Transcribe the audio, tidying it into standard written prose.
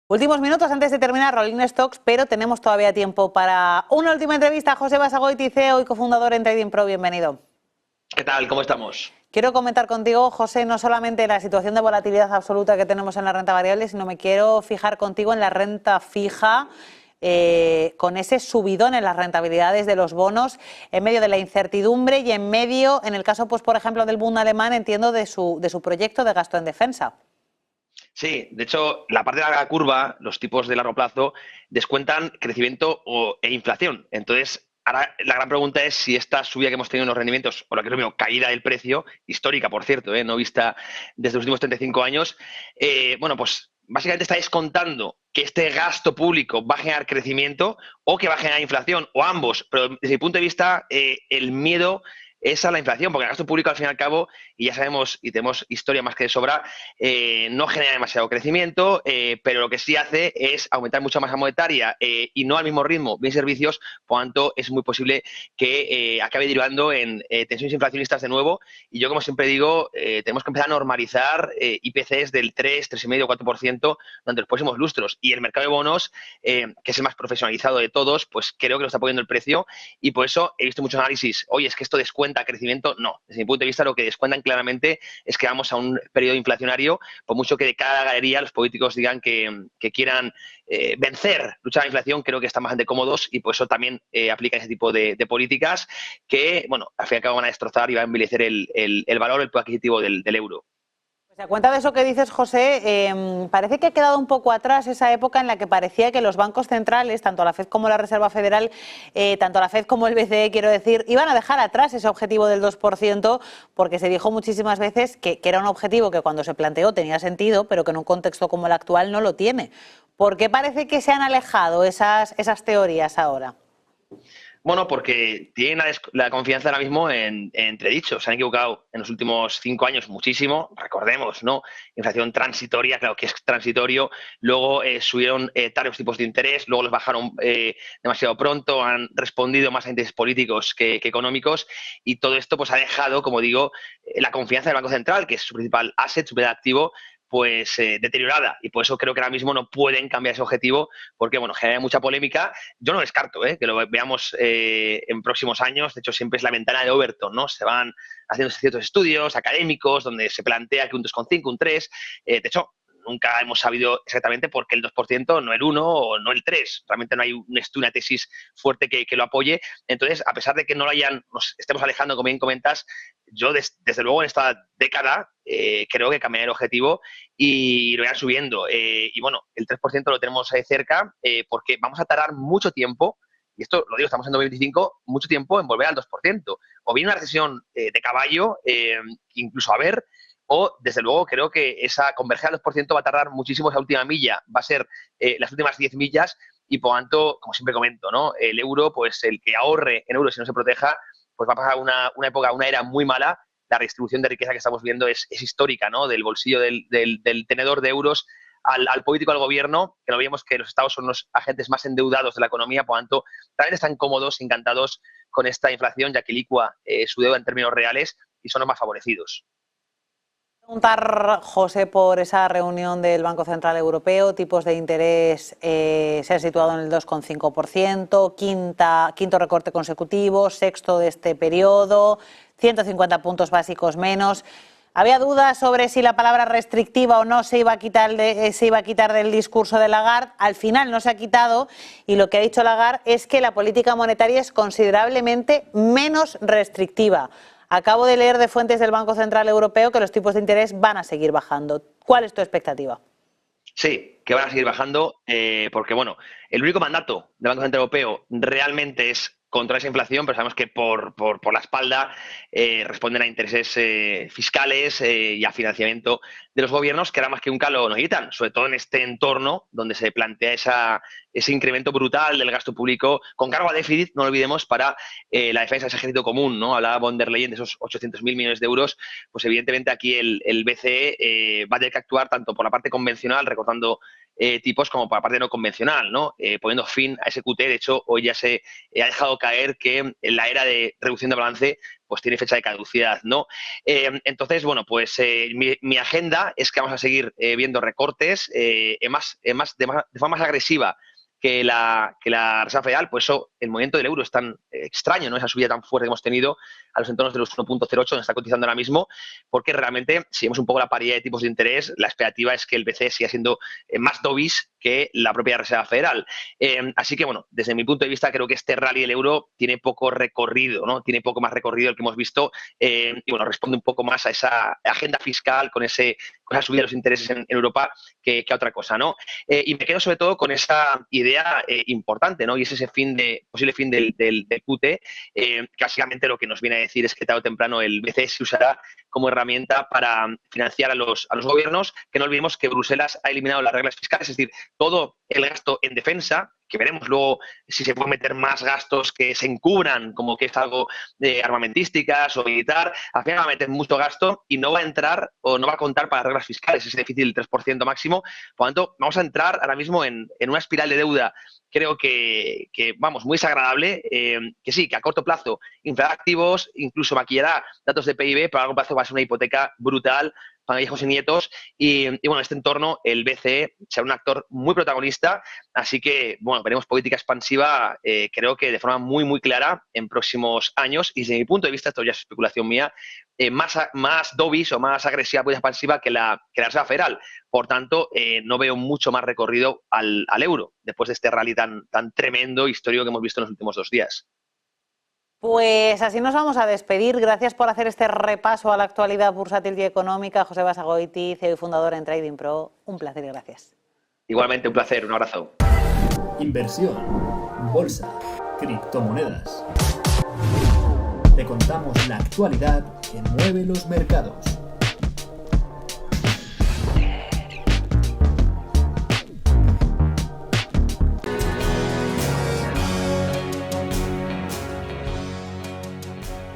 Últimos minutos antes de terminar Rolling Stocks, pero tenemos todavía tiempo para una última entrevista. José Basagoiti, CEO y cofundador en Trading Pro, bienvenido. ¿Qué tal? ¿Cómo estamos? Quiero comentar contigo, José, no solamente la situación de volatilidad absoluta que tenemos en la renta variable, sino me quiero fijar contigo en la renta fija, con ese subidón en las rentabilidades de los bonos en medio de la incertidumbre y en medio, en el caso, pues por ejemplo, del Bund alemán, entiendo, de su proyecto de gasto en defensa. Sí, de hecho, la parte de la larga curva, los tipos de largo plazo, descuentan crecimiento e inflación. Entonces, ahora la gran pregunta es si esta subida que hemos tenido en los rendimientos, o lo que es lo mismo, caída del precio, histórica, por cierto, no vista desde los últimos 35 años, bueno, pues básicamente está descontando que este gasto público va a generar crecimiento o que va a generar inflación, o ambos. Pero desde mi punto de vista, el miedo es a la inflación, porque el gasto público, al fin y al cabo, y ya sabemos y tenemos historia más que de sobra, no genera demasiado crecimiento, pero lo que sí hace es aumentar mucha masa monetaria y no al mismo ritmo bien servicios, por tanto es muy posible que acabe derivando en tensiones inflacionistas de nuevo. Y yo, como siempre digo, tenemos que empezar a normalizar IPCs del 3, 3,5, 4% durante los próximos lustros. Y el mercado de bonos, que es el más profesionalizado de todos, pues creo que lo está poniendo el precio, y por eso he visto muchos análisis. Oye, es que esto descuenta crecimiento. No, desde mi punto de vista lo que descuentan claramente es que vamos a un periodo inflacionario, por mucho que de cada galería los políticos digan que quieran luchar a la inflación. Creo que están bastante cómodos y por eso también aplican ese tipo de políticas que, bueno, al fin y al cabo van a destrozar y van a envilecer el valor, el poder adquisitivo del euro. A cuenta de eso que dices, José, parece que ha quedado un poco atrás esa época en la que parecía que los bancos centrales, tanto la FED como la Reserva Federal, tanto la FED como el BCE, quiero decir, iban a dejar atrás ese objetivo del 2%, porque se dijo muchísimas veces que era un objetivo que cuando se planteó tenía sentido, pero que en un contexto como el actual no lo tiene. ¿Por qué parece que se han alejado esas teorías ahora? Bueno, porque tienen la confianza ahora mismo en entredicho. Se han equivocado en los últimos 5 años muchísimo. Recordemos, ¿no? Inflación transitoria, claro que es transitorio. Luego subieron tarde los tipos de interés, luego los bajaron demasiado pronto, han respondido más a intereses políticos que económicos, y todo esto pues ha dejado, como digo, la confianza del Banco Central, que es su principal asset, su principal activo, pues deteriorada, y por eso creo que ahora mismo no pueden cambiar ese objetivo, porque bueno, genera mucha polémica. Yo no descarto que lo veamos en próximos años. De hecho, siempre es la ventana de Overton, ¿no? Se van haciendo ciertos estudios académicos donde se plantea que un 2,5, un 3, de hecho, nunca hemos sabido exactamente por qué el 2%, no el 1 o no el 3. Realmente no hay una tesis fuerte que lo apoye. Entonces, a pesar de que no lo nos estemos alejando, como bien comentas, yo desde luego en esta década creo que cambiará el objetivo y lo irán subiendo. Y bueno, el 3% lo tenemos cerca, porque vamos a tardar mucho tiempo, y esto lo digo, estamos en 2025, mucho tiempo en volver al 2%. O bien una recesión de caballo, incluso a ver, o desde luego creo que esa converger al 2% va a tardar muchísimo. Esa última milla va a ser las últimas 10 millas, y por tanto, como siempre comento, ¿no? El euro, pues el que ahorre en euros y no se proteja, pues va a pasar una época, una era muy mala. La redistribución de riqueza que estamos viendo es histórica, ¿no? Del bolsillo del tenedor de euros al político, al gobierno, que lo vemos que los estados son los agentes más endeudados de la economía, por tanto, también están cómodos, encantados con esta inflación, ya que licúa su deuda en términos reales y son los más favorecidos. Preguntar, José, por esa reunión del Banco Central Europeo. Tipos de interés se han situado en el 2,5%, quinto recorte consecutivo, sexto de este periodo, 150 puntos básicos menos. Había dudas sobre si la palabra restrictiva o no se iba a quitar del discurso de Lagarde. Al final no se ha quitado, y lo que ha dicho Lagarde es que la política monetaria es considerablemente menos restrictiva. Acabo de leer de fuentes del Banco Central Europeo que los tipos de interés van a seguir bajando. ¿Cuál es tu expectativa? Sí, que van a seguir bajando, porque bueno, el único mandato del Banco Central Europeo realmente es contra esa inflación, pero sabemos que por la espalda responden a intereses fiscales y a financiamiento de los gobiernos, que ahora más que un calo nos quitan, sobre todo en este entorno donde se plantea ese incremento brutal del gasto público con cargo a déficit, no lo olvidemos, para la defensa de ese ejército común, ¿no? Hablaba von der Leyen de esos 800.000 millones de euros. Pues evidentemente aquí el BCE va a tener que actuar tanto por la parte convencional, recortando tipos, como por la parte no convencional, ¿no? Poniendo fin a ese QT. De hecho, hoy ya se ha dejado caer que en la era de reducción de balance pues tiene fecha de caducidad, ¿no? Entonces, bueno, pues mi agenda es que vamos a seguir viendo recortes de forma más agresiva que la Reserva Federal. Por eso el movimiento del euro es tan extraño, ¿no? Esa subida tan fuerte que hemos tenido a los entornos de los 1.08, donde está cotizando ahora mismo, porque realmente, si vemos un poco la paridad de tipos de interés, la expectativa es que el BCE siga siendo más dovish que la propia Reserva Federal. Así que, bueno, desde mi punto de vista, creo que este rally del euro tiene poco recorrido, ¿no? Tiene poco más recorrido el que hemos visto y, bueno, responde un poco más a esa agenda fiscal con esa subida de los intereses en Europa que a otra cosa, ¿no? Y me quedo sobre todo con esa idea importante, ¿no? Y es ese posible fin del QT, que básicamente lo que nos viene a decir es que tarde o temprano el BCE se usará como herramienta para financiar a los gobiernos, que no olvidemos que Bruselas ha eliminado las reglas fiscales, es decir, todo el gasto en defensa, que veremos luego si se pueden meter más gastos que se encubran, como que es algo de armamentísticas o militar, al final va a meter mucho gasto y no va a entrar o no va a contar para reglas fiscales, ese déficit del 3% máximo. Por lo tanto, vamos a entrar ahora mismo en una espiral de deuda, creo que vamos, muy desagradable, que sí, que a corto plazo inflará activos, incluso maquillará datos de PIB, pero a largo plazo va a ser una hipoteca brutal para hijos y nietos, y bueno, en este entorno el BCE será un actor muy protagonista, así que, bueno, veremos política expansiva, creo que de forma muy, muy clara en próximos años, y desde mi punto de vista, esto ya es especulación mía, más dovish o más agresiva política expansiva que la Reserva Federal. Por tanto, no veo mucho más recorrido al euro, después de este rally tan tremendo, histórico que hemos visto en los últimos 2 días. Pues así nos vamos a despedir. Gracias por hacer este repaso a la actualidad bursátil y económica. José Basagoiti, CEO y fundador en Trading Pro. Un placer y gracias. Igualmente un placer, un abrazo. Inversión, bolsa, criptomonedas. Te contamos la actualidad que mueve los mercados.